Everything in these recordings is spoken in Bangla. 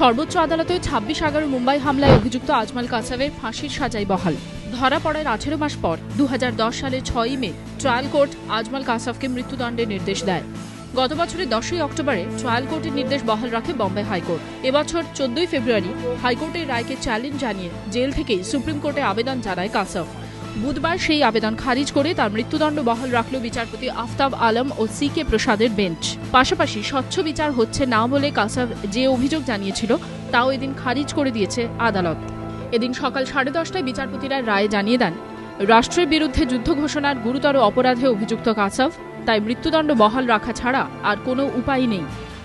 সর্বোচ্চ আদালতে 26/11 মুম্বাই হামলায় অভিযুক্ত আজমল কাসাবের ফাঁসির সাজাই বহাল। ধরা পড়ার 18 মাস পর 2010 সালের 6ই মে ট্রায়াল কোর্ট আজমল কাসাবকে মৃত্যুদণ্ডের নির্দেশ দেয়। গত বছরের 10ই অক্টোবরে ট্রায়াল কোর্টের নির্দেশ বহাল রাখে বম্বে হাইকোর্ট। এবছর 14ই ফেব্রুয়ারি হাইকোর্টের রায়কে চ্যালেঞ্জ জানিয়ে জেল থেকেই সুপ্রিম কোর্টে আবেদন জানায় কাসাব। বুধবার সেই আবেদন খারিজ করে তার মৃত্যুদণ্ড বহাল রাখল বিচারপতি আফতাব আলম ও CK প্রসাদের বেঞ্চ। পাশাপাশি স্বচ্ছ বিচার হচ্ছে না বলে কাসাব যে অভিযোগ জানিয়েছিল তাও এদিন খারিজ করে দিয়েছে আদালত। এদিন সকাল 10:30টায় বিচারপতিরা রায় জানিয়ে দেন, রাষ্ট্রের বিরুদ্ধে যুদ্ধ ঘোষণার গুরুতর অপরাধে অভিযুক্ত কাসাব, তাই মৃত্যুদণ্ড বহাল রাখা ছাড়া আর কোনো উপায় নেই।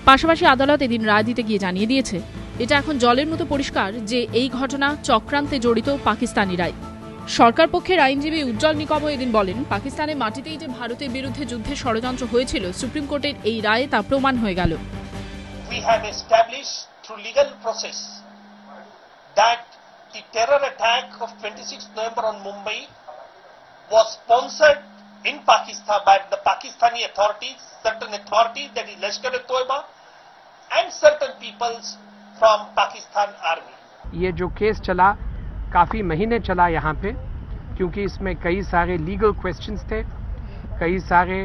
পাশাপাশি আদালত এদিন রায় দিতে গিয়ে জানিয়ে দিয়েছে, এটা এখন জলের মতো পরিষ্কার যে এই ঘটনা চক্রান্তে জড়িত পাকিস্তানিরাই। সরকার পক্ষের আইনজীবী উজ্জ্বল নিকমও এদিন বলেন, পাকিস্তানের মাটিতেই যে ভারতের বিরুদ্ধে যুদ্ধের ষড়যন্ত্র হয়েছিল সুপ্রিম কোর্টের এই রায়ে তা প্রমাণ হয়ে গেল। We have established through legal process that the terror attack of 26th November on Mumbai was sponsored in Pakistan by the Pakistani authorities, certain authorities, that is Lashkar-e-Toiba, and certain peoples from Pakistan Army. ये जो केस चला काफ़ी महीने चला यहाँ पे, क्योंकि इसमें कई सारे लीगल क्वेश्चंस थे, कई सारे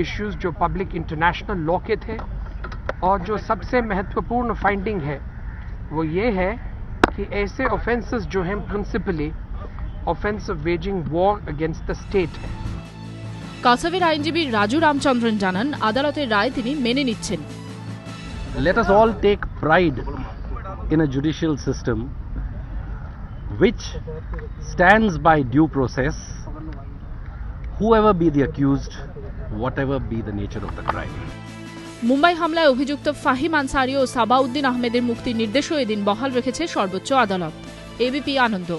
इश्यूज जो पब्लिक इंटरनेशनल लॉ के थे, और जो सबसे महत्वपूर्ण फाइंडिंग है वो ये है कि ऐसे ऑफेंसेस जो हैं principally offence of waging war against the state है। কাসাবের আইনজীবী রাজু রামচন্দ্রন জানান, আদালতের রায় তিনি মেনে নিচ্ছেন। Let us all take pride in a judicial system which stands by due process, whoever be the accused, whatever be the nature of the crime. Mumbai হামলায় অভিযুক্ত ফাহিম আনসারি ও সাবাউদ্দিন আহমেদের মুক্তির নির্দেশও এদিন বহাল রেখেছে সর্বোচ্চ আদালত। ABP আনন্দ।